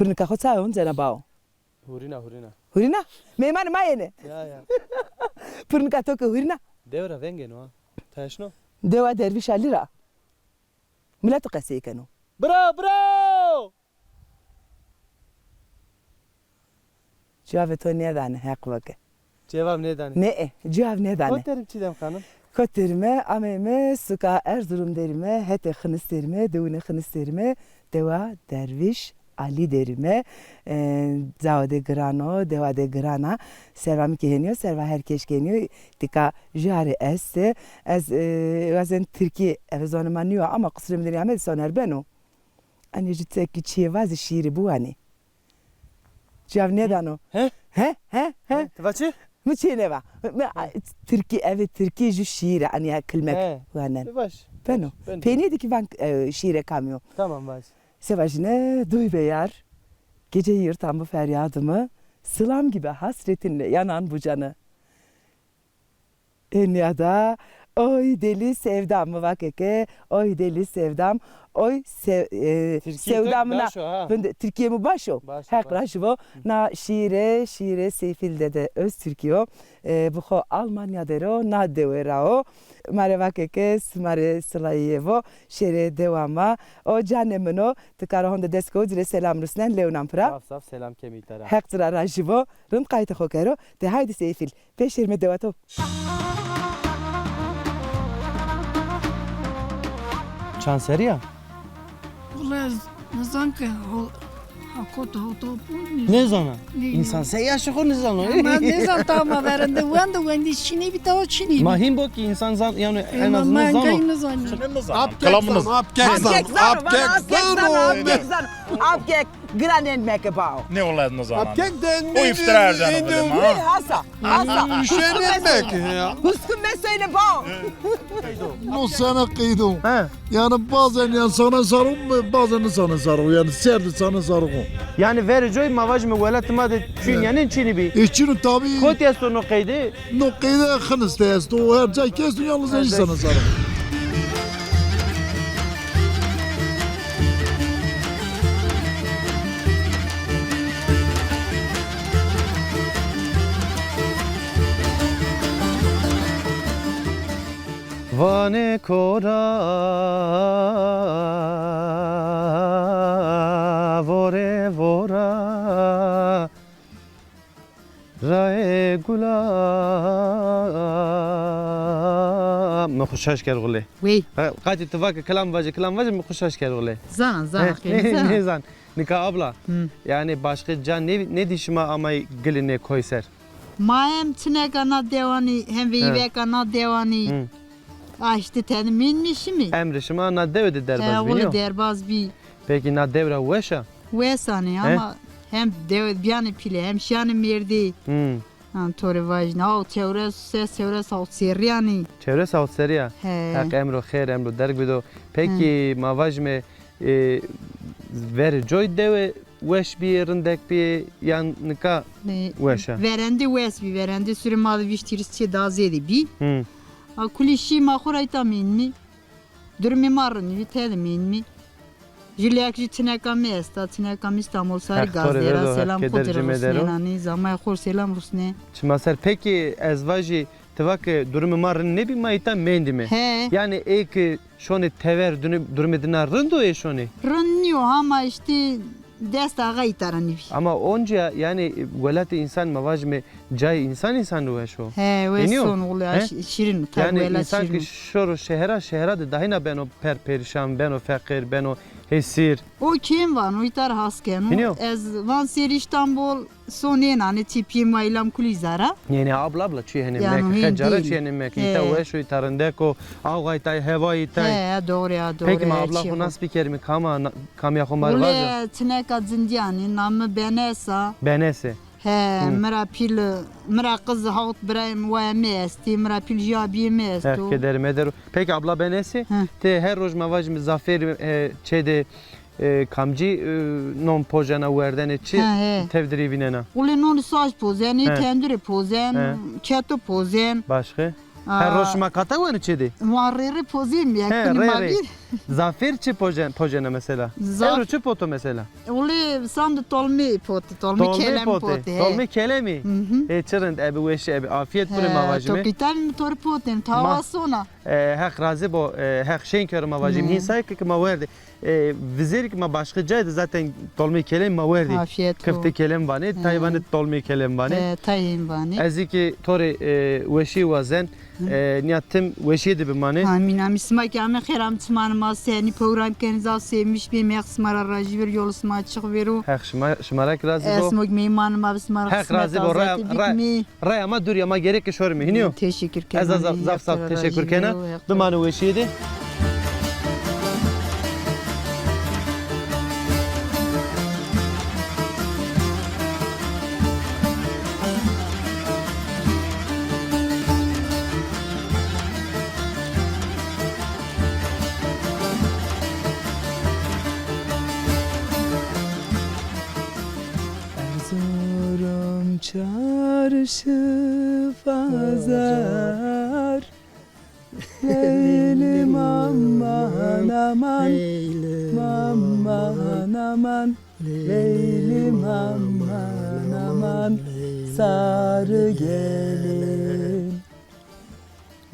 Pırnıka hota on cenabao. Hurina. Hurina? Meyman mayene. Ya. Pırnıka toka hurina. Devra venge no. Taşno. Deva derviş alira. Milatu kaseykanu. Bravo! Cevap to ne dane hak vake. Cevap neden? Ne? Cevap ne dane? Koterim çidem kanım. Koterime, ameme, suka Erzurum derime, hete hınıs derime, devune hınıs derime, deva derviş Ali derime, zavade grano, devade grana, servam keheniyor, serva herkes keheniyor, tika jare esse, bazen Türkiye evzonmanıyor ama kusurum derime soner beno. Hani jitek ki vazi şiiri bu hani. Cevap ne dano? He? Tıvaçı? Mıçene va. Türkiye evet Türkiye ju şiire hani kelmek vanen. Baş. Beno. Peni ki van şiire kamyo. Tamam baş. Sevajine duy beyar. Gece yırtan bu feryadımı sılam gibi hasretinle yanan bu canı. Enyada oy deli sevdam mı vakeke oy deli sevdam oy sevdamına Türkiye mi başo hak raşvo na şiire seyfilde de öz Türkiye bu ho Almanya dero na deverao mare vakeke mare slayevo şere devama o canemno tıkara honda desko dire selam rusnen leonam pra saf selam kemitara hak tıra raşvo rım kayta hokero de haydi seyfil peşirme devato. Çanseriya? Ulan ne zaman ki hakot Ne zaman? İnsan seyaşı ko ne zaman? Ama ne zaman tamam verende vendi Çin'i bir daha Çin'i. Mahim bu ki insan zan yani en azından zan. Ne zaman? Kalamınız. Apkek granen mekebao. Ne olaydı o zaman? Apkekten O iftira edeceğim dedim ha. Hasa. Üşenilmek ya. Huskun mesele bao. No sana kıydım. Yani bazen ya sana sarım bazen sana sarım. Yani serdi sana sarım. Yani vericoy mavaj mı velat ma de Çin'in Çin'i bi. İçinin tabi. Kot ya sonu kaydı. No kıydı kınız teyze. O her cay kestin yalnız önce sana sarım. Vane kora vore vora rae gulam me خوشش کرد غله وی قاعد اتفاق كلام واجه me خوشش کرد غله زان ne zan nika abla yani başka can ne dişime ama geline koyser مایم تنه کنا دیوانی هم وی کنا دیوانی آشتی تنمین میشی می emrişime na devde derbaz ولی biniyor درباز بی peki na devra veşa ویسانی اما هم دیو بیان پیله هم شان میردی طوری واجنه او تئوری سال سریانی çevre savseriya hak emro khair emro derg bido peki mavajme ver joy deve weş bir rindek bir yan nika weşa verendi wes bi verendi sürü malı viştirisi daha zedi bi kulişi mahurayta minni durmi marın viteli minni Jilyak tineka mesta tineka İstanbul Sarı Gazera selam kudur Rusnani zamay khur selam Rusne Çimaser peki ezvaji tıvak durumu marın ne bir mayta mendi mi? Yani ek şone tever durumu dinar rındo e şone. Rınıyor ama işte desta gaytarani. Ama onca yani velat insan mavaj me cay insan ruhe şu. Ve son oluyor şirin tabi yani insan ki şoru şehra de dahina ben o perişan ben o fakir ben o hesir. O kim var? O itar hasken. Ez van ser İstanbul sonen hani tipi maylam kulizara. Yani abla çiğ hani mek hacara çiğ hani mek ita ve şu itarında ko ağay tay hava itay. Doğru. Peki abla bu nasıl bir kelime kam ya khomar var. Ule tneka zindiyani namı Benesa. Benese. Mera kız havut birayım ve mesti, mera pil jabi mestu. Kederim. Peki abla Benesi, te her roj mavaj mi zafer çede kamci non pojana verdene çi tevdiri vinena. Ule non saç pozen, tendiri pozen, keto pozen. Başka? Her roşma kata var içedi. Muharreri pozim ya. He, Kuni re. mavi. Zafer çi pojene mesela. Evro çi poto mesela. Uli sandı tolmi poti. Tolmi kelem poti. Tolmi kelemi. Çırınd ebi veşi ebi afiyet kure mavajime. Tokital mi tor potin. Tavasona. Hek razı bo hek şeyin kere mavajim. Hinsay ki ma verdi. Vizirik ma başka caydı zaten tolmi kelem ma verdi. Afiyet Kıfte kelem bani. Tayvanı tolmi kelem bani. Tayin bani. Eziki tori veşi vazen. Niyatim veşi de bimani. Amin amin. Smak ya me xeram tsmanıma seni program kendinize sevmiş bir meksmara rajver yol sma açık veru. Hek şımarak razı bo. Esmok meymanıma bismara Hek razı bo. Raya ma dur ya ma gerek ki şormi. Hiniyo. Teşekkür ederim. Ez zaf zaf teşekkür kena. Dumanı veşiydi. Erzurum çarşı pazar Leylim aman aman Aman aman Leylim aman aman Sarı gelin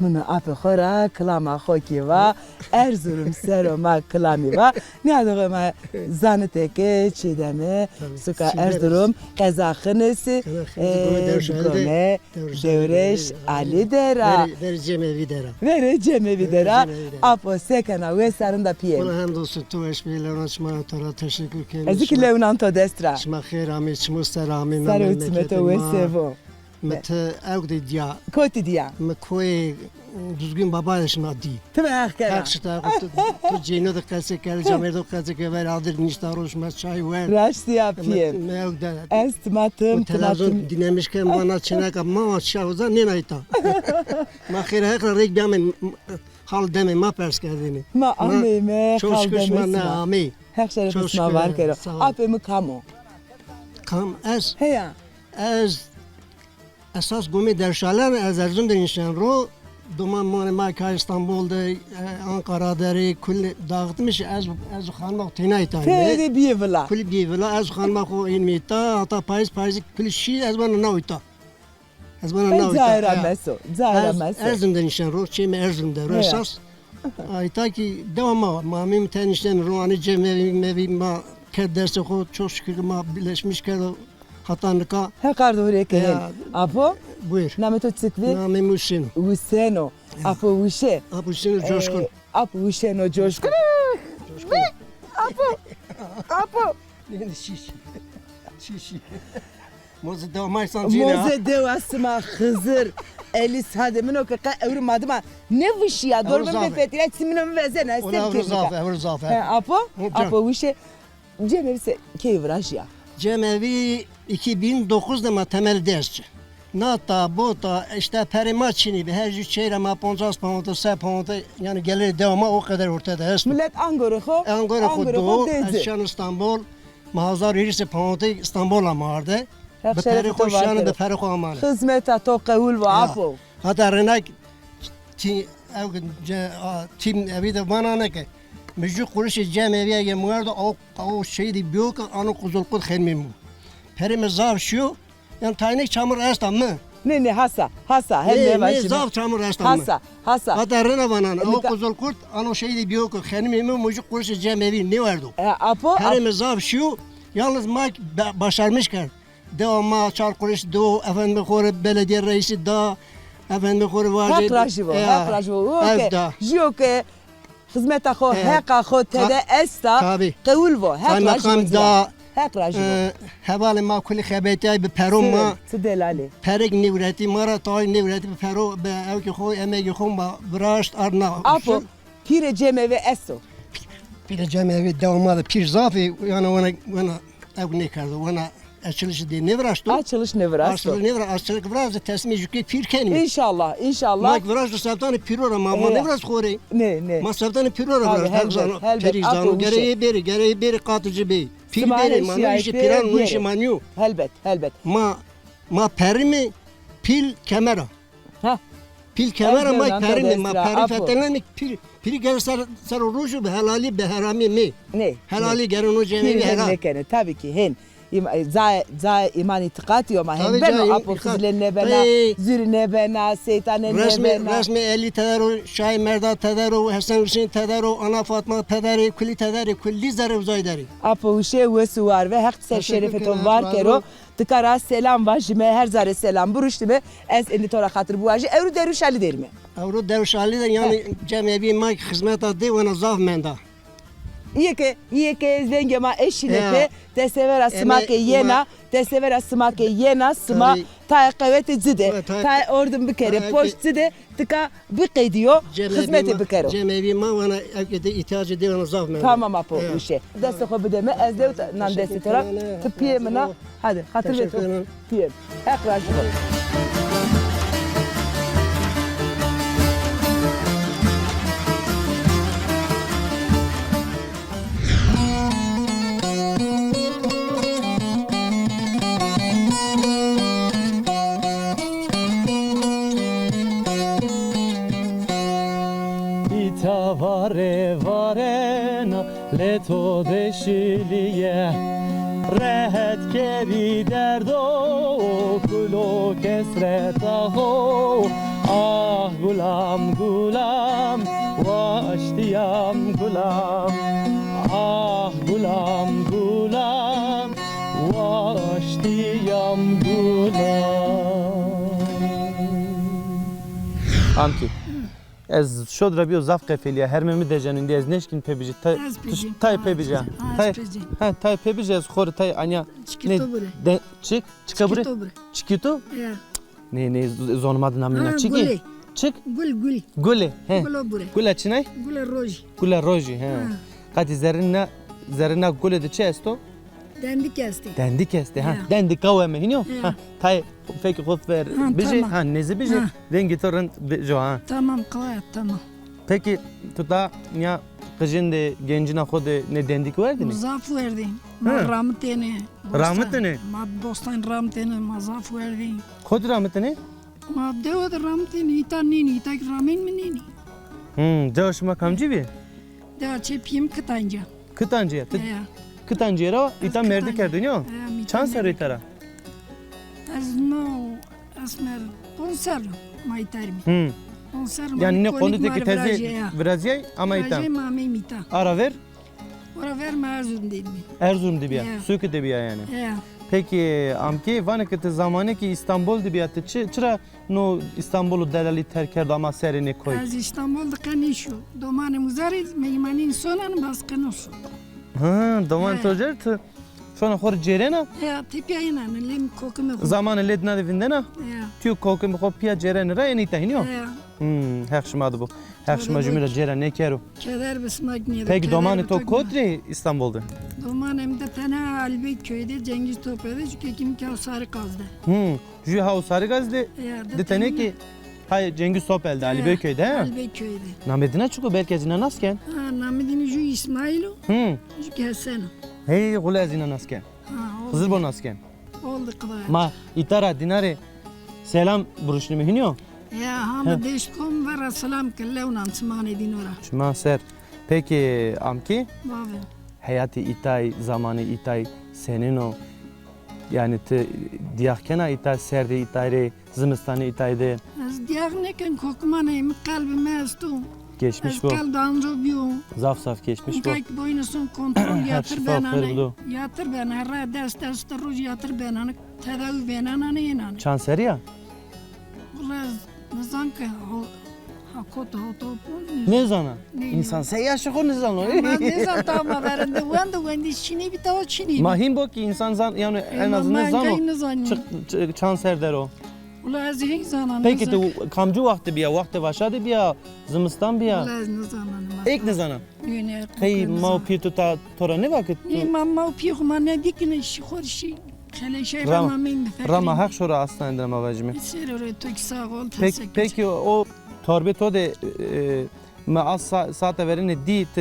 Bunu apı xora klama xoki va Erzurum seroma klami va Niyadı ma zanı teke çideme Suka Erzurum kazaxınesi Gome Devreş Ali dera Vereceğim evi dera. Vereceğim evi dera Apo sekana ve sarında piye Buna hamdolsun tu eşmeyle ona tara teşekkür ederim. Ezik levnanto destra Şma xeyr ami çmusta rami Sarı ütmeto ve sevo Mete evde diya. Koti diya Me koy düzgün baba yaşına di. Tüme ahkera Hakşita tu cino da kase kere camerdo kase ke ver adır nişta roşma çay ver. Raşti yapayım Me evde. Estimatım Televizyon dinlemişken bana çenek ama şavuza ne nayta. Ma xeyr hekla rek biamen hal deme ma pers kerdini. Ma ameme Çok şükür şma ne kaldemesma ami. Her şeref Çok isma şükür, var kero sağ ol. Apemi kamo Kam ez Heya Ez esas gumi derşalar ez Erzurum denişen ro duman ma ka İstanbul'da Ankara'da kul dağıtmış ez xanma tinay tane Feri biyevla kul bir vela ez xanma ko in mita ata payız kul şi ez bana nauta ez bana nauta Zahira meso Zahira meso Erzurum denişen ro çemi Erzurum'da ro Ya. esas ayta ki devamı mamim tenişten ro ani cemevi ma ke derse ko çok şükür ma birleşmiş ke hatanlıka He kardo hureke Ya. Apo buyur Nameto tsikvi Nami Musin. Useno Apo Wishe Apo Musin coşkun. Apo Wisheno Coşkun Apo Şiş. Moze devamaysan cine ha. Moze devasıma Hızır Elis hademin o kaka evrimadıma Ne vişi ya Dorbe Zafer. me fetire Simino vezene Ola Estem kirnika evru He zafer. Apo Hocam. Apo Wishe Cemevse keyvraj ya Cemevi 2009'da ma temel dersçi. Nata, bota, işte perima çini bir her çeyre ma 50 pound, 100 pound yani gelir devama o kadar ortada est. Millet Angor'u Ankara kudu, Eşyan İstanbul, mahazar irisi pound İstanbul'a mardı. Her Be şeref peri to hoşyanı be var peri amanı. Hizmeta to kavul ve Apo Hatta renak tim evi de bana ne ki müjde kuruşu cemeviye gemuarda o şeydi büyük anı kuzulkut xelmimu. Perime zav şu yani taynek çamur estam mı? Ne hasa hem ne Ne başına zav çamur estam mı? Hasa Hatta rena bana o Elika- kuzulkut anı şeydi büyük xelmimu müjde kuruşu cemevi ne vardı? Apo Perime zav şu yalnız mak başarmışken devamlı çar kuruş do efendim kore belediye reisi da efendim kore var. Hak rajivo Evda. Jiyoke hizmeta xo heka xo tede esta Tabii. kavul vo hak Kaymakam rajivo da hak rajivo heval ma kuli xebetay be perom ma Sıdelali perek nivreti mara tay nivreti be pero be ev ki xo emegi xo ma vrasht arna Apo pire cemeve eso bir cemevi devamlı pir zafi yani ona ev ne kardı ona açılışı diye ne vrashtu Açılış ne vrasto açılışı ne vrash açılık vrash tesmi jükü pir kenmi İnşallah mak vrash da sabtan pirora ma ne vrash xore Ne ma sabtan pirora Abi, vrash elbet, elbet. perizan Apo, gereği beri katıcı bey pir Smale beri manu işi şikayeti piran nu işi diyelim. manyu Helbet ma perimi pil kamera Ha Pil kemera Ez may devran peri da mi ma destra, peri apo. fetelen mi pir gel ser roju be helali be harami mi Ne? helali gerin o cemevi Kim helal nekene tabii ki hen za iman itikat yok ama Tabii hen ben canım, o apofizle ne bena Hey. zürü ne bena seytane ne bena resmi 50 tedero Şahin Merda tedero Hasan Hüseyin tedero Ana Fatma tederi kulli zere uzayderi apo uşe ve suvar ve hak ser Teşekkür şerefeton ederim, var sağ kero olun. tıkara selam var jime her zare selam buruştu ez indi tora hatır bu ajı evru deruş ali der mi? Avru devşali de yani cemevi may hizmet adı ve nazaf menda İyi ki zenge ma eşine Ya. pe te severa smake Eme- yena te severa smake yena sma Tabii. ta kavete zide Evet, ta- ta ordun bir kere Ta- poş zide tıka bir ediyor hizmeti bir kere. Cemevi ma ve evkede ihtiyacı adı ve nazaf menda Tamam apo Ya. bir şey. Deste ko deme ez de nan deste tora ederim. tıpiye mina hadi hatır ve Teşekkür ederim. tıpiye. Ekraj bu. İta varena leto deşiliye Rehet keri derdo kulo kesretaho Ah gulam gulam vaştiyam gulam Ah gulam gulam vaştiyam gulam Amki Ez şodra biyo zaf kefeliye hermemi dejanın diye ez neşkin pebici tay pebici tay pebici ez xor tay anya Çıkıto bre. çıka bure Çıkıto bre. çıkito Ya. ne zonmadı namına çıki Gule. çık Gul. gule he Gulo bre. gule çinay Gule roj. gule roji he kati zerina gule de çesto Dendi kesti. dendi kesti ha Ya. dendi kavme hinyo Ya. ha tay feki khot ver Ha, biji tamam. ha nezi biji Ha. dengi torun jo ha Tamam kaya tamam. Peki tuta ya kızın de gencine kodu ne dendik verdi mi? Mazaf verdin. Ha. Rahmetine. Rahmetine? Ma dostan rahmetine mazaf verdin. Kod rahmetine? Ma devad rahmetine ita nini ita ramin mi nini. Coşma kamcı bir. Deva çepiyim kıtanca. Kıtancıya. Ya. Kıtancıya ra ita merdi kerdin yo. Ya, Çan sarı itara. Az no asmer konser ma itermi. Konser ma Yani ne ikonik konudaki mar tezi vraja. biraz yay ama ita. Vraja ma me mita. Ara ver. Ora ver ma Erzurum değil mi? Erzurum dibiya. Ya. Suyu dibiya yani. Ya. Peki amki vana kıtı zamanı ki İstanbul dibiyatı çıra no İstanbul'u delali terkerdi ama serini koy. Az İstanbul'da kanişu. Domanı muzariz meymanin sonan baskan olsun. Ha, doman Evet. tojertı. Sonra hor cerena. Ya tepiye inan lim kokumu. Zamanı ledna de vindena. Ya. Tüy kolkum kopya cerena ra eni tahinyo. Ya. Hekşmadı bu. Hekşma cümle cera ne kero. Keder besmak niye? Peki domanı to kodri İstanbul'da. Doman hem de tane Albey köyde Cengiz Topya'da çünkü kim ki o sarı kazdı. Jü hav sarı gazde. Ya. De tane ki hay Cengiz Topel'de Ali Beyköy'de ha. Albey köyde. Namedine çıkı belkezine nasken. Ha namidini ju İsmail'u. Çünkü Hasan. Hey gulazine nasken. Ha Hızır bon nasken. oldu kadar. Ma itara dinare selam buruşunu mihinyo. Ya hama deşkom ve selam kelle unan smane dinora. Şuma ser. Peki amki Baba. hayatı itay zamanı itay senin o yani diyahkena itay serde itayre zimistanı itayde Az diğernekin kokmanayım kalbime estum. geçmiş Az bu. kaldan robiyum. Zaf zaf geçmiş bu. Kayk boynusun kontrol yatır şifa ben anay. ferdo. Yatır ben ara dest ruj yatır ben anay. Tedavi ben anay inan. Çanser ya. Ulan zanka hakot hoto. Ne zana? Ne İnsan seyaşı konu zana. Ne zan tamam verende when şini bir tava şini. Mahim bu ki insan zan yani en azından zano. Çık çanser der o. Ulan az hiç zanan. Peki de kamcı vakti biya vakti başadı biya zimistan biya. Ulan ne zanan. Ek ne zana? Hey mau pitu ta tora ne vakit? Ne mamma piyuma ne dikine şi khorşi. Khale şey Rama. rama min fakir. Rama hak şura aslan drama vacime. Serore tok sağ ol. Peki o torbe to de ما از ساعت ورنه دیت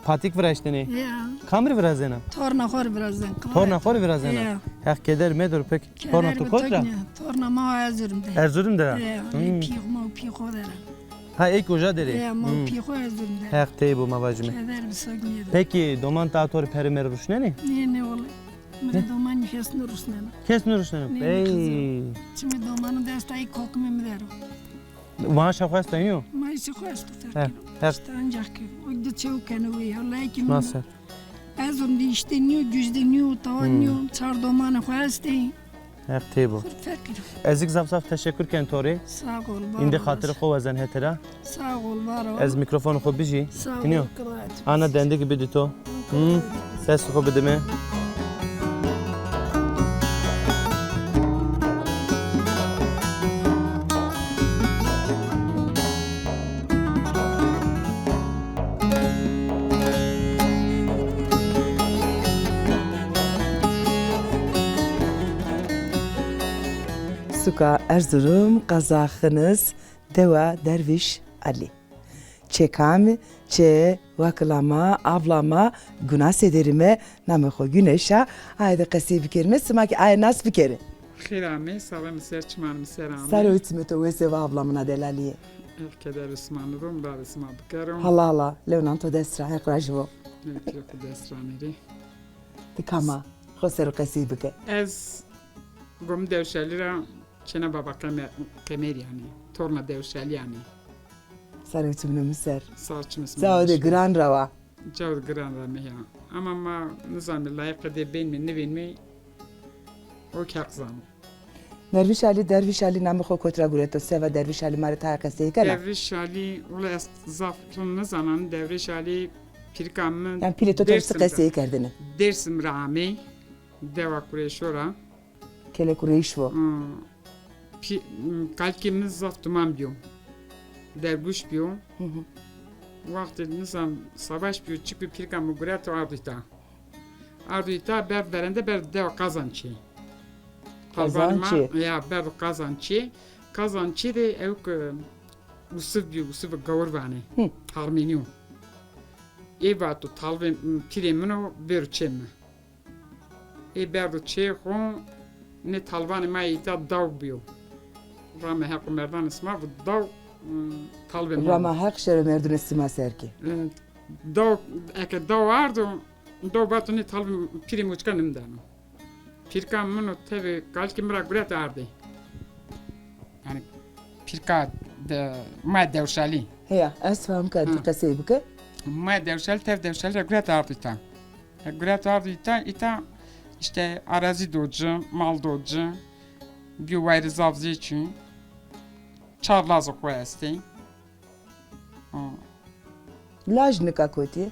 پاتیک ورشتنی Ya. کامر ورزنه Torna khor birazdan. تور نخوری ورزنه Ya. هر کدر مدر پک تور نتو کجا Torna ma hazırım de. ارزورم داره Ya. Piyok ma piyok dere. ha ilk oja dere Ya ma piyok hazırım de. هر تیبو مواجمه Keder bir sagniye de. peki doman tator perimer ruşneni Ne ola. Mire doman nefes nurusnena. kes nuruşneni Ne ey Şimdi domanın desteği kokme mi derim. Vana şafasta iniyor Ma isi khostu He, ferkino. her- İşte ancak ki. O da çevkene ve Allah ki. nasıl Azım di işteniyor, güzdeniyor, tavanıyor. Çar domanı khostu. her teybu Ferkino. ezik zafzaf teşekkür ken tori Sağ ol. var indi olasın. hatırı xo vezen hetera Sağ ol, var ol. ez mikrofonu xo biji Sağ ol. iniyor kıraat. ana dendi gibi dito ses xo bidime Suka Erzurum Kazakınız Deva Derviş Ali. Çekam, çe, vaklama, ablama, günah sederime, namıko güneşa, ayda kası bikerime, smaki ay nas bikeri. خیرامه سلام سر چمان سرامه Sarı ütümü to veseva ablamına delaliye. کدر اسمان روم بعد اسمان بکرم Allah Allah, Leonardo destra, hekrajivo, نمیتونم دسترانیری dikama, khoseru kası bike. از گم دوشالی را چنا بابا کمر yani torna devşali yani Sarı ütümünü müser. sarçım ismi Zaude gran rava. Cavd gran rame ya ama ma nizam layık de ben mi ne ben mi o kakzam Derviş Ali namıko kotra gureto, seva Derviş Ali mare ta kası ikana. devşali ola zafrın nizanan devşali pirkamın Yani piloto torsu kası ikerdini. dersim rame deva kureşora Kele kureyşvo. kalkimiz zaftuman biyo derguş biyo vakti nizam savaş biyo çıkıp pirkamı gureto ardita ardita ber verende ber deva kazançı Kazançı. ya ber kazançı de evk usuf biyo usuf gavurvani harmeniyo evatu talve piremino berçem berdo çehon ne talvani ma ita dav biyo rame hak merdan isma bu dav talve ma Rama hak şere merdune sima serki. dav eke dav ardo dav batu ne talve pirim uçkanım dano pirka mino teve kalki mira guret ardi yani pirka de ma devşali Heya, esfam kadri kası bike. ma devşal tev devşal guret ardi ta guret ardi ta ita işte arazi docu, mal docu, bir vayri zavzi için çarlazı koyasti. Laj nika koti.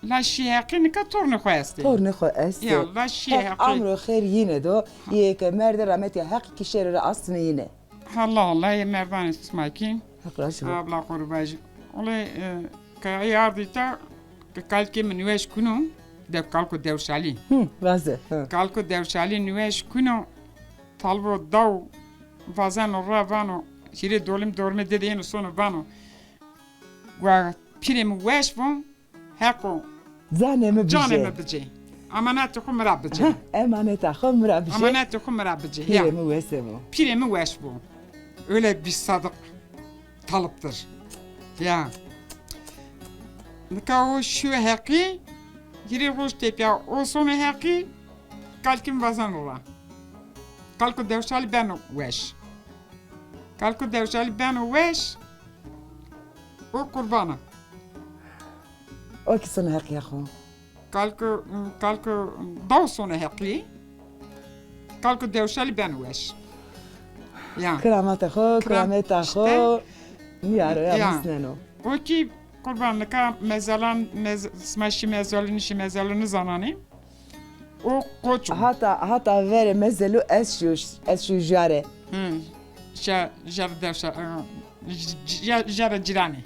La şiyaki nika tornu koyasti. Torne kho esti. Ya la Hek şiyaki. amro khair yine do. Yeke merde rahmeti hak kişere aslını yine. Allah Allah ya merdan ismaki. Hakraş bu. Abla kurbaj. Ole ka yardita kalki minveş kunu dev kalko devşali. Vaze. Kalko devşali nüveş kunu talvo dav vazano ravano şire dolim dorme dediğin sonu vano wa pirim weş von hako Zaneme bije. caneme bıcı amanat kum rabıcı Emaneta khumra bije. amanat kum rabıcı ya Piremi vesemo. pirimi weş bu öyle bir sadık talıptır ya nika o şu haki giri roş tepya o sonu haki kalkim vazan ola kalko devşali ben weş kalko devşali ben weş o kurbana O ki sana hak yakho. kalko dav sonu haki kalko devşali ben weş ya Kramata kho, krameta kho. Niyaro ya Ya. misneno. o ki kurbanlıka mezalan smaşı mezalını zanani o koç Hata vere mezelu es şu jare. jar devşa jar cirani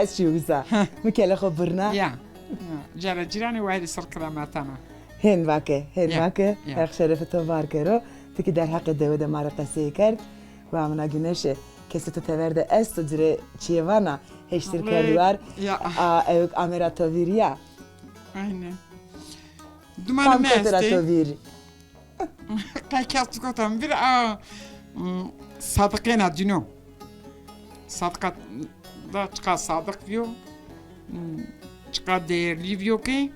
Es şu güza. Mikele kho birna. ya jar cirani ve sır kramatana Hen vake. Ya. Hak şerefe to var kero. Tiki der hak devede mara kase kerd. و امنا گنشه kesi to teverde es to dire çievana heştir kerdivar Ya. evk amerato viriya Aynen. Dumanı tam koterato mesti. viri Kaykas tukatam bir sadıkena dino. Sadıkat da çıka sadık diyor. Çıka değerli diyor ki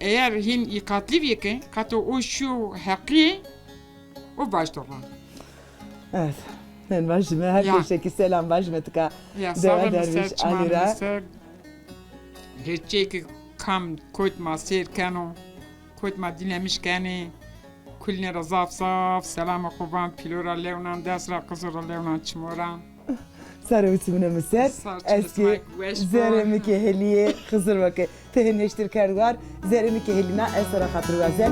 eğer ikatli diyor ki katı o şu hakkı o başlıyor. evet ben başıma herkese selam başıma tıka Ya Deva sağlam derviş ister Alira. çman ister. Hiççi kam koytma serkano koytma dinlemişkeni kulne razaf saf selam kuban pilora levnan desra kızora levnan çmoran. sarı uçumuna mısır eski zeremi ki heliye kızır vakı tehenneştir kerdivar zeremi ki helina esra hatır vazel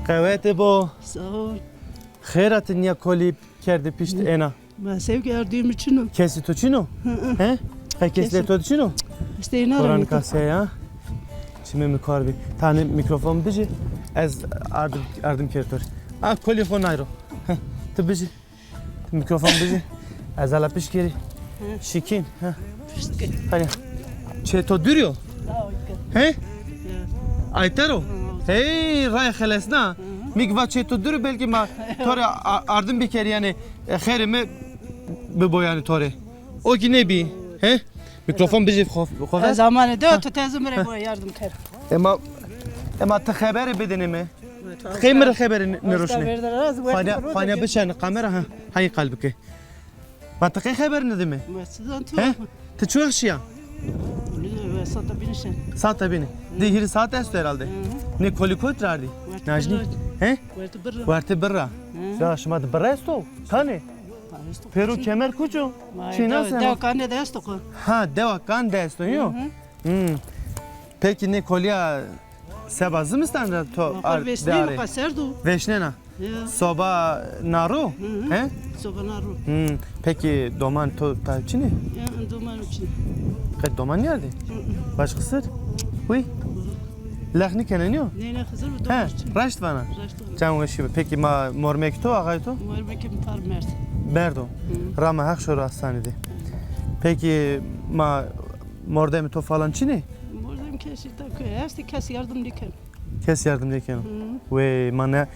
قوات با Sağ ol. خیرت نیا کلی کرده پیشت اینا Ben sev gördüğüm için کسی تو چینو؟ he? کسی تو چینو؟ isteğini قرآن aradım. کاسه ya چی میکار بی تانی میکروفون بجی از اردم کرتور کلی خون نایرو تو بجی میکروفون بجی از الا پیش گیری شیکین hani çeto duruyor he aytero hey ray khalesna migva çeto dur belki ma tore ardım bir kere yani khairime bu boyani tore o ki ne bi he mikrofon bizi khofa Zamanı da tu tezmire bu yardım kar. ama ta haber bedene mi خيمر خبر نروشني فانا بشان قامرة ها هاي قلبك ما تقي خبر ندمي ها تشوخ شيا ساعة بيني دي هي ساعة استو herhalde ne kolikot rardi najni he varte برا ya şma de برا استو tane Peru kemer kuçu Çina sen Dev kanne de esto ko. ha deva kan de esto yo peki ne kolya sebazı mı standart to Vesne kaserdu. Veşnena soba naru he Sobanaru. Peki doman to tavçini Ya duman için. kad doman nerede başkası uy lahni keneniyor Neyine kızır bu he duman için. raşt bana Raştı. can veşi peki ma mormek to agay to Var bekim par mert. berdo rama hak şoru hastanede peki ma mordemi to falan çini Buradan kesi de köy. Hepsi kes yardım diken. kes yardım deken ve mana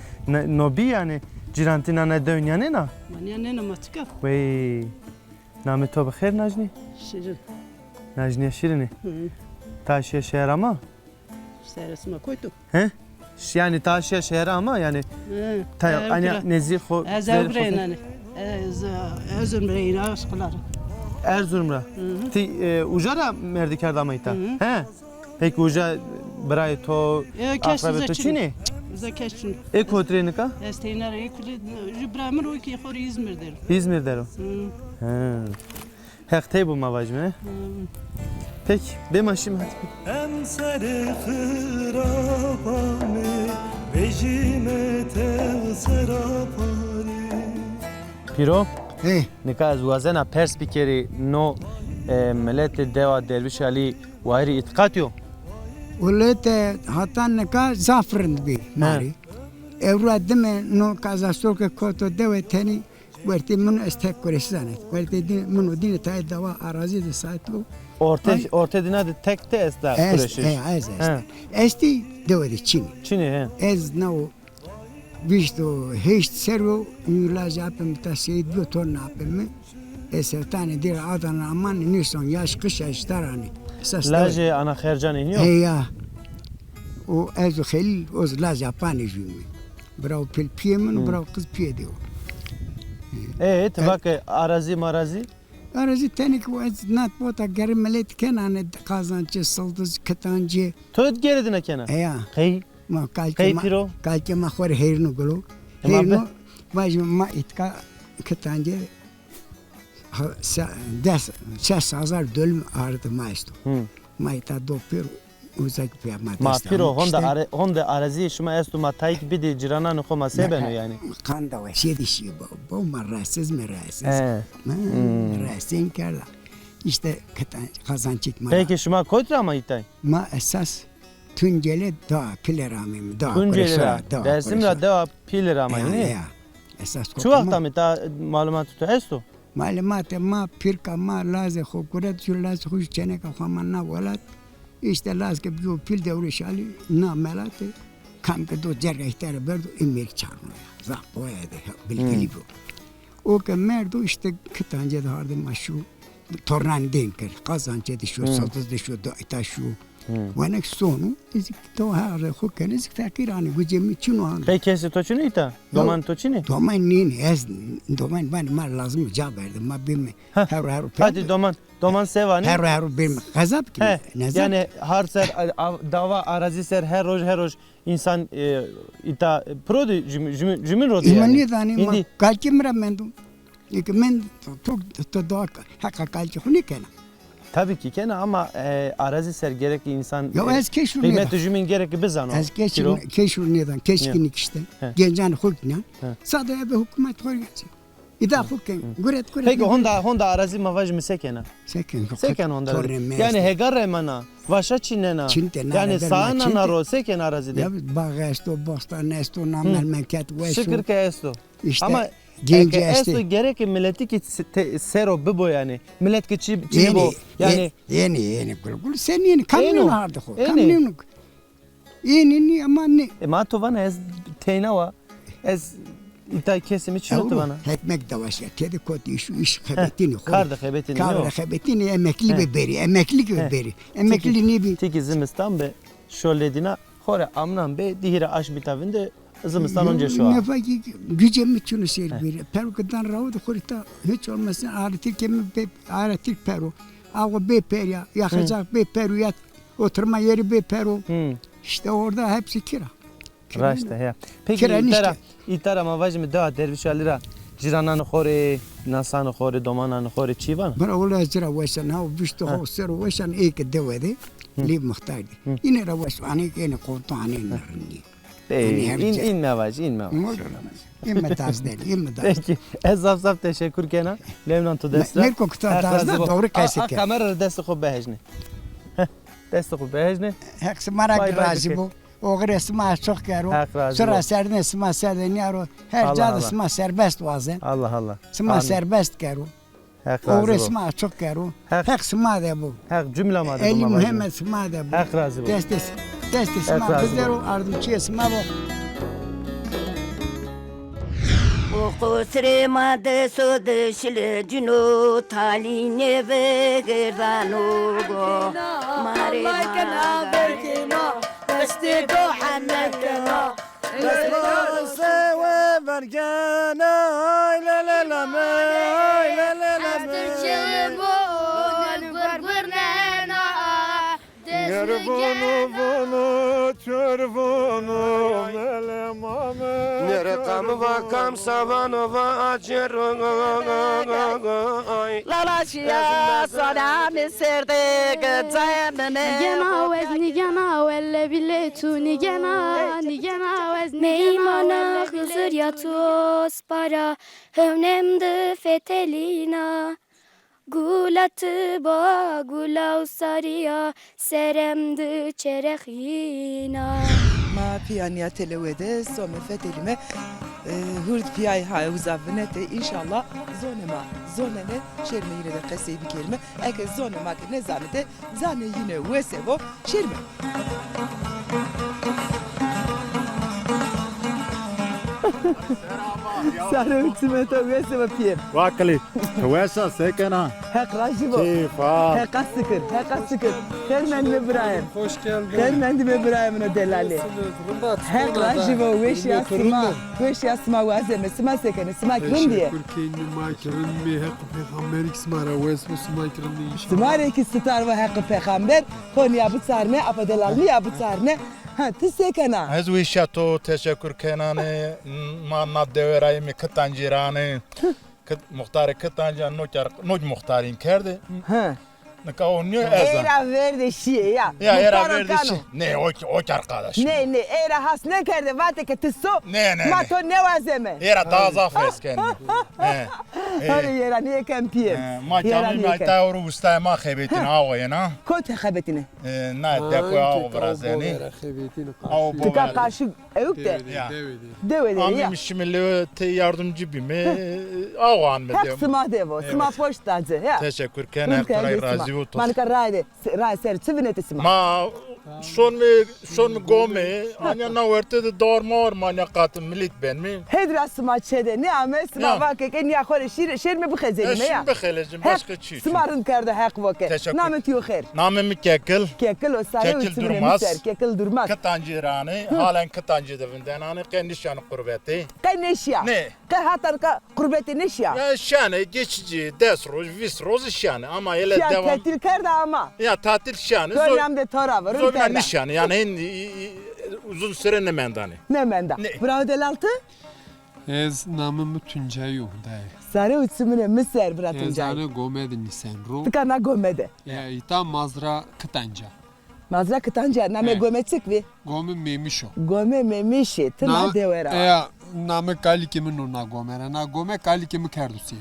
nobi yani cirantina ne dönyanı na Man ya ne namatika. ve name to bخير najni Şirin. najni şirini taşya şehir ama Seresime koydu. he yani taşya şehir ama yani hani nezih Ez evreynani. Ez ömreyni aşklar. Erzurum'ra ti ujara merdi kardamayta he peki uja bray to akrabeto çini Bize keşçün. Ekotrenika Esteyner ekuli Jibrahim'in o ki xor İzmir'dir. İzmir dero he Hektey bu mavajme peki bemaşim hadi Em sere xirabame vejime te serapare Piro Hey, nika az wazena pers bikeri no millet deva derviş ali wahiri itkatyo ولته هاتان نکا زعفرند بی ماری اوراد دم نو کازاستو که کوتو دوه تنی ورتی من استک کریستانه ورتی دین منو دین تای دوا اراضی ده سایتلو Orta dinade tek de esla kureşiş. Ez. Esti devedi Çin. Çini he. Ez no visto heşt servo yulaş yapım ta seyit bir ton yapım. Esertane dir Adana aman nison yaş kış eştarani. Laje ana khercan iniyor. Ya. O ez xel oz laz yapani jumi. Bravo pil piyemin bravo kız piye diyor. Evet bak arazi marazi. Arazi tenik o ez nat bota germelet kenane kazancı sıldız ketancı. Tut geridine kena. Ya. Kay. Ma Kay piro. kalke ma khor hernu golo. Hernu vajma ma itka ketancı. Des 6000 dönüm ardı maesto. Ma ita dopir uzak bir ma. Ma piro honda arazi şuma estu ma tayk bidi ciranan khoma sebenu yani. Kanda ve şey dişi bu marasız merassız. Rasin kerla. İşte kazancık ma. Peki şuma koytra mı itay? Ma esas Tunceli da pileramim da. Tunceli da. Dersimle da pilerama yani. Esas. Şu vakta mı ta malumat tutu estu? Malumat ma pirka ma lazı hukuret şu lazı huş çene ka xamanna velat. İşte lazı ki bu pil devri şali na melate kan ke do cerga ihtar berdo emir çarno ya. Za o ede bilgili bu. O ke merdo işte kıtanca da hardı maşu tornan denker kazancı de şu satız de şu da ita şu. Vanek sonu izik to har hukken izik takirani gücemi çino an. Peki toçunu ita? Doman toçini? Doman nini ez doman ben mal lazım cevap verdim ma bilme. Her hadi doman sevani. Her bilme. Gazap ki. Yani har ser dava arazi ser her roj insan ita prodi cümün rodi yani. İmani dani ma kalkim ramendum. Men to do hakka kalki hunikena. Tabii ki kena ama arazi ser gerekli insan kıymet cümün gerekli bizan o. Ez keşur neden keşkinlik işte. Gencan hukna. Sadece bir hükümet koyuyorsun. İda hukken guret. Peki honda arazi mavaj mı sekena? Seken honda. Yani hegar remana, vaşa çinena. Yani sağına naro seken arazi de. Ya baga esto bostan esto namel menket ve şükür ki esto. İşte ama genci esto gerek milleti ki sero bibo yani. Millet ki çibo yani. Yeni gul. Sen yeni kamyon hardı ho. Kamyon. Yeni ama ne? Ma tovan ez teynava. Ez İtay kesimi çürüttü bana. Ekmek davaş ya. Kedi koti şu iş xebetini. Karda xebetini. Karda xebetini emekli be beri. Emekli be beri. Emekli ne bi? Tiki zimistan be şolledina. Hore amnan be dihire aş bitavinde zimistan önce şu an. Ne faki gücemi çunu ser beri. Perukadan ravu da korita hiç olmasın ağrıtır kemi be ağrıtır peru. Ağı be per ya. Yakacak be peru ya. Oturma yeri be peru. İşte orada hepsi kira. Raşta ya. Peki itara mavajmi da dervişalira cirananı xore, nasanı xore, domananı xore çi var? Bana ola zira vesan ha bişto ho ser vesan ek devede liv muhtardi. Yine rawas ani kene kontu ani narni. İn mavaj. İmme tazdel. Peki. Ezaf teşekkür kena. Levnan tu destra. Ne kokta tazda doğru kasike. Kamera desti xo behejne. Desti xo behejne. Heks marak razı bu. Oğre sma çok karo. Sıra serne sma serdeniaro. Her cadı sma serbest vazen. Allah. Sma serbest karo. Oğre sma çok karo. Hek sma da bu. Hek cümle ma da bu. Eli Muhammed sma da bu. Hek razı bu. Testi sma bizero ardımçı sma bu. Kusre made sod şile cunu taline ve gerano go. Mare ma berkina. Desti do hanekena. Desti ve berkina. La la la Bunu çorvunu melemame. Nere kamva kam savanova acero. La şia sana miserde gazemene. Nigena welle biletu nigena wez meymana huzur yatos para hevnemde fetelina. Gulatı ba gulav sarıya seremdi çerekhina. ما پیانیا تلوده سوم فتلمه هرد پیای های وزافنته انشالله زونما زوننه شرمه یره de قصه bir kelime eğer zonema ki ne zanete zane yine vesevo şerme Sarı ütüme to vesevo piyem واكلي تواسا سكنا Hek rajibo كيفا Heka sıkır Kermendi İbrahim Hoş geldin. Kermendi İbrahim'in delali Hek rajibo veş yasma vazeme sma sekene sma kim diye Türkiye'nin makirin mi hep peygamberik smara vesmu smakirin mi inşallah. Smare ki star ve hek peygamber kon ya bu sarne apadelal mi ya bu sarne ha tisekena هزوي شاتو تشكر كناني ما ندورای می کتانجیرانه مختار کتانجان نوج مختارین کرده ha نکاو نیو ازا Era verde şiye ya Ya era Muhtar verdi Okano. ne o arkadaş Ne era has ne kerde vate ke tisso Ne ma to ne vazeme Era taza fesken Hani yera niye kempiyem ما کمی ما تاورو وستا ما خیبتین آواینا Kot xebetine نه دکو آو برازنی آو Tıka karşı evkte Devede Ami ya mişimli te yardımcı bimi avan mı Hek diyorum. sıma devo sıma poştacı ya Teşekkür kenar turay razı oldum. Manika rayde ray ser çıvineti sıma Ma son mi gome anya na verte de dormor manya katım milit ben mi? Hedra sıma çede ne ame sıma vakek en ya khore şir mi bu xezelime ya Eşim bekhelejim başka çiğ. Sımarın kerde hak vake Teşekkür. Namet yo khair Namemi kekil. Kekil o sarı Kekil ütümüne durmaz. miser kekil durmaz Katancirani halen katancı devinden hani kendi şanı kurbeti. Kaneşya Ne? Hatar ka kurbeti neşya Ya şanı geçici desroz visroz şanı ama ele Şan devam. tetil kerde ama Ya tatil şanı Dönemde tora var zor bir nişanı yani en uzun süre ne mendani. Ne menda Bravo delaltı Ez namımı Tuncay'ım dayı. Sarı ütümüne miser bratın Ez cay anı gomedin sen ro. Tıkana gomede Ya ita mazra kıtanca. Mazra kıtanca name gometik vi Gome memişo. Gome memişi tına devera Ya name kalikimi nuna gomera. Na gome kalikimi kerdusin.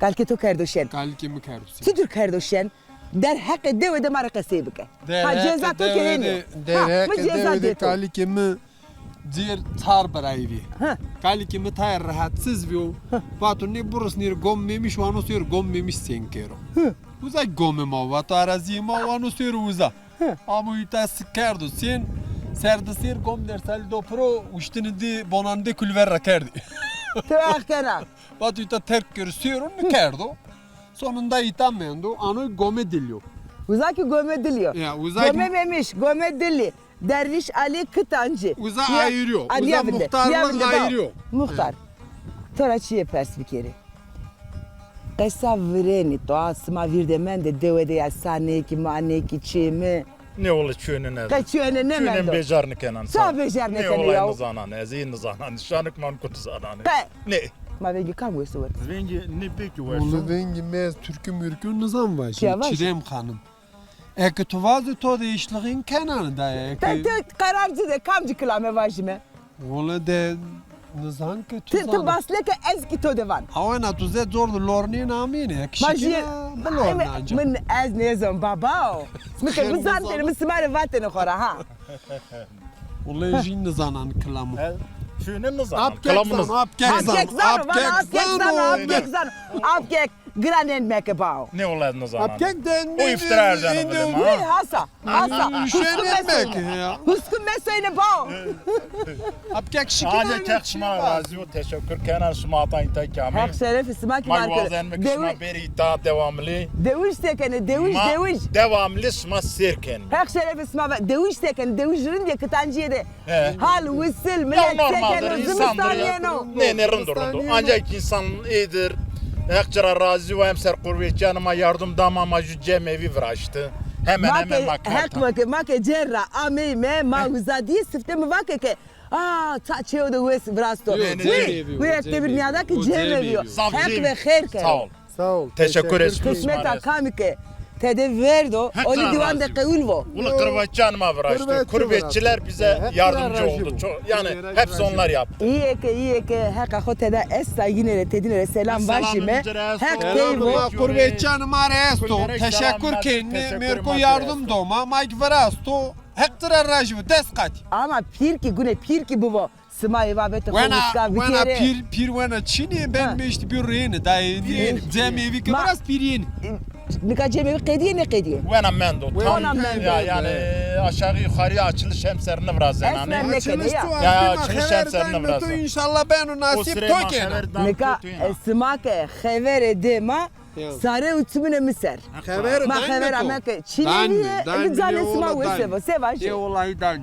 Kalki to kerduşen Kalikimi kerdusin. Sidur kerduşen Der hak devede maraka sebike Ha ceza to keheni Derek mı ceza devede deto kalikimi diğer tar barayvi. Kalikimi tar rahatsız viu. Patu ne burası nir gom memiş vano sür gom memiş sen kero. Uza gome ma va tarazi ma vano sür uza. Ama ita sikerdu sen serdi sir gom der sal do pro uştini di bonande kulver rakerdi. Tevah kena Patu ita terk kör sürün kerdo. Sonunda ita mendo ano gome diliyor. Uzaki gome diliyor Ya uzak Gome memiş gome dili Derviş Ali Kıtancı Uza ayırıyor. Uza muhtarlık ayırıyor. Muhtar Tora çiye pers bir kere Qesa vreni to asma virdemen de devede ya sane ki mane ki çimi Ne ola çöğünün Kaçıyorne ne Çöğünün mendo bejarını kenan. Sa bejarını Ne kenan olay ya nizanan ezin nizanan şanık man kutu zanan. Ne Ne? Ma vegi kam ve suvat Rengi ne peki Onu dengi mez türkü mürkü nizam var. Yavaş. Çirem hanım. Eki tuvazı to değişliğin kenanı da eki. Kararcı de kamcı klame vajime Ola de nizam ki Tı tuzan. basleke ezki to devan Avana tuze zordu lorni namine. Eki Majiye şikina belorni anca. Min ez nezon babao Mike bu zanteni mismare vatene khora ha Ola jin nizanan kılamı. Çöğünün nizanan. Apkek zan Apkek granen meke bao Ne olay nizanan. Apkek den. O iftira erden oğlum Ne ha. hasa Üşenmek ya. Huskun mesleğine bao Apkek şikina. Anya kek şma razı ol teşekkür kenar şmatan ita kami. Hak şeref ismak May markı vazen mek şma beri ita devamlı. Deviş tekene deviş Devamlı şma sirken. Hak şeref ismak deviş tekene devişrin diye kıtancıya de He. Hal vıssıl Ya millet normaldir tekene insandır ya. zımıstaniyeno Ne rındır. Ancak insan iyidir. Ekçara razı ve emser kurvet canıma yardım damama jü cemevi vraştı. Hemen Hak makarta. vake make cerra amey me mağuzadi sıfte mi vake ke ta çeo de wes vrasto. Bu ekte bir dünyada ki cemeviyor. Hak ve khair ke. Sağ ol. Sağ ol. Teşekkür ederim. Kısmet kamike Tede verdo. Hep Onu sana divan de razıyım. kıyul vo. Ulu kırbaçanıma bıraktı. Kurbetçiler bize yardımcı oldu. Yani hepsi onlar yaptı. İyi eke heka ho tede essa yine tedinere selam başime. Hek teyvo. Kurbetçanım aresto. Teşekkür kenni. Mirko yardım doma. Mike verasto. Hektir rajvu. Deskat. Ama pirki güne pirki bu vo. Sımay vabete konuşka Wena vitere. pir wena çini ben beşti bir reyni dayı diye cemevi ki biraz pirin. Nika cemevi kediye ne kediye? Vena mendo. Vena mendo. Yani aşağı yukarıya açılış hemserini biraz yani. Esmer ne kediye ya? Ya açılış hemserini biraz. İnşallah ben nasip token. Nika smake xevere dema sare utsumune miser. Ma xever amake çineviye eli zane sma wese sevaş. Ne olay dan.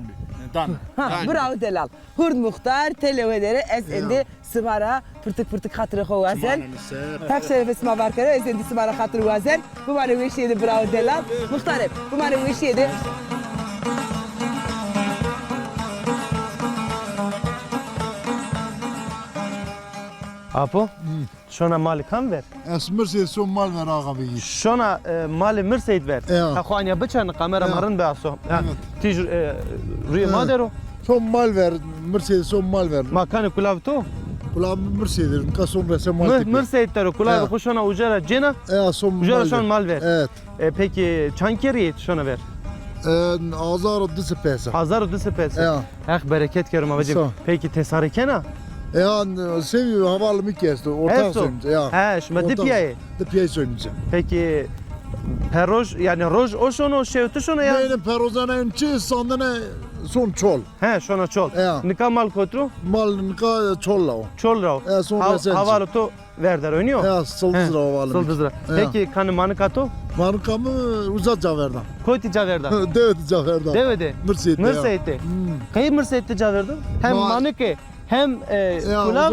Bravo Delal. Hurd muhtar televedere es endi smara pırtık hatırı kovazen. Tak şerefe sma var kere es endi smara hatırı vazen. Bu bana veşiydi bravo Delal. Muhtarım bu bana veşiydi. Apo? Şona mali kam ver. Es Mercedes son mal ver ağa begi. Şona mali Mercedes ver. Ha خوانیا بچن kamera marın be aso. Tij rüya dero. Son mal ver. Mercedes son mal ver. Makanı kulav to. Kulav Mercedes. Nka son resem mal tipi. Mercedes dero kulav hoşona ujara cena. Son Ujara mal şon mal ver. Evet. Peki çankeri şona ver. Azar o disi pesa. Azar o disi pesa. Hak bereket kerim abicim. Peki tesarikena? Yani seviyor havalı mı kesti? Ortak soyunca ya. He, şimdi dipyayı. Dipyayı soyunca. Peki peroj yani roj o şonu şevtu şonu ya. Neyse perozana önce sandene son çol. He şona çol. Nika mal kotru? Mal nika çolla o. Çolla o. Havalı to verder oynuyor. Ya sıldızra havalı. Sıldızra. Peki kanı manıka to? Manıka mı uzat caverdan. Koyti caverdan. Deveti caverdan. Devede. Mercedes. Mercedes. Kayı Mercedes caverdan? Hem manıka hem kulav.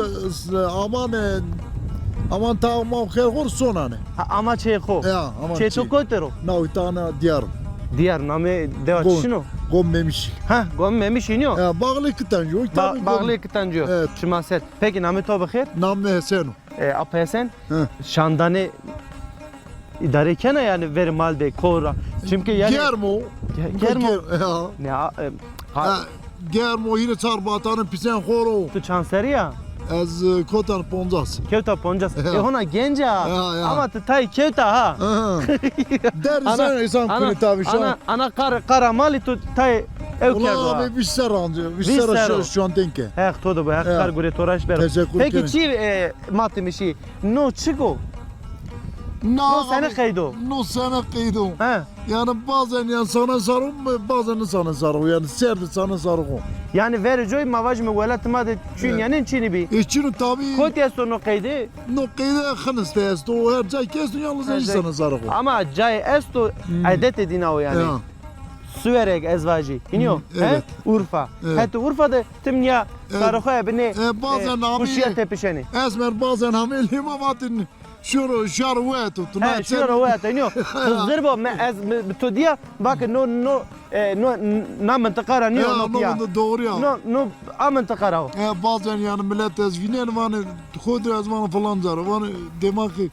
Aman tamam her son hani. Ama çeko. Ya ama çeko koytero. Na tane diyar. Diyar name devaçino. Gommemiş. Ha gommemiş iniyor. Ya bağlı kıtancı. Bağlı kıtancı. Evet. Çimaset. Peki name to bakır? Name Hesen. Apa Hesen. Şandane idare kena yani veri malde kora. Çünkü yani Germo. Germo. Ya. Germo yine çarbatanın pisen horo. Tu çanseri ya. Az kotan ponzas. Kevta ponzas. Hona genca. Ama tay kevta ha. Der insan kuni tabi şu an. Ana karamali tu tay evker. Ulan abi bir serancı. Bir sera şu an denke. Hek todo bu hek kar gure toraş ber. Peki çi matmişi no çıgo. No sana kaydo. No sana kaydo. Yani bazen yani sana sarım bazen sana sarım yani serdi sana sarım. Yani vericoy mavaj mı velat ma de çün yani çini bi. İçini tabi. Kotiya no kaydı. No kaydı khanas testo her cay kesin yalnız sana sarım. Ama cay esto adet edina o yani. Süverek ezvacı. İniyor. Evet. Urfa. Hatta Urfa'da timnya sarıkaya beni bazen abi. Kuşya tepişeni. Esmer bazen hameli mavatin. Şarvet tu. Ha şarvet iniyor. Kızdır bu ez to diye bak no namen takara niyo no ya. Doğru ya. No amen takara o. Bazen yani millet ezvinen vanı kodra zaman falan zar. Vanı demek ki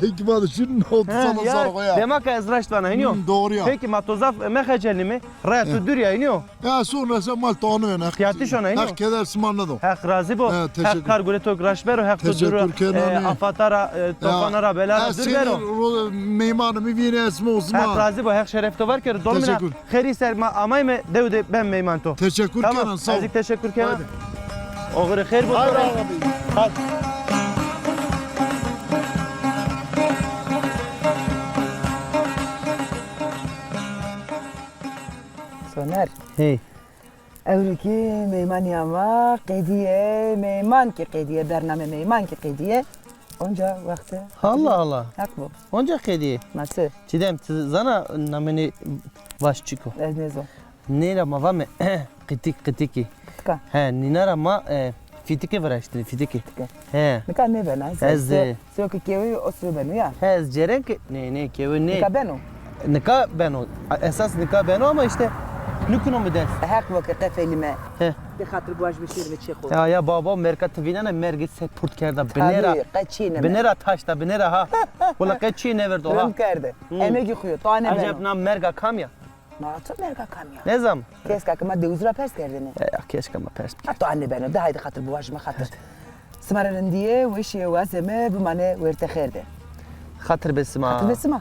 hikmet şunun oldu sana sarı ya. Demek ki ezraştana iniyor. Doğru ya. Peki matozaf mehaceli mi? Raya tu dürya iniyor. Ya sonra sen mal tanıyor ne? Fiyatı şuna iniyor. Hak keder smanladım. Hak razı bu. Hak kargule to graşbero hak to duru. Afatara tofanara belara dürbero. Meymanı mi vine esmi Osman. Hak razı bu hak şeref to var ki dolmina. Kheri ser ma amay me devde ben meyman to. Teşekkür Kenan sağ ol. Azik teşekkür Kenan. Oğru khair bu. Hadi. Soner. Hey. Evriki meyman yama qediye meyman ki qediye bername meyman ki qediye. Onca vakti. Allah Allah. Hak bu. Onca qediye. Nasıl? Çidem zana nameni baş çıko. Nezo. Nera ma vame qitiki. He ninara ma fitike varaştı fitike. He. Nika ne bena? Ez. Sio ki kevi osru benu ya. Ez cerenk ne kevi ne. Nika benu. Nika beno. Esas nika beno ama işte نکنم دست حق وقت قفلمه اه. به خاطر بواش بشیر به چه خود یا بابا مرکت وینه مرگی سپورت کرده بنیرا قچینه بنیرا تاشتا بنیرا ها ولی قچی نورد ها رم کرده امگی خویو تا نه عجب نام مرگا کامیا ما تو مرگا کامیا نظام کس که ما دوز را پس کردنه کس که ما پس حتی انه بنو ده هایده خاطر بواش ما خاطر سمرندیه وشی واسمه بمانه ورته خیرده خاطر بسما خاطر بسما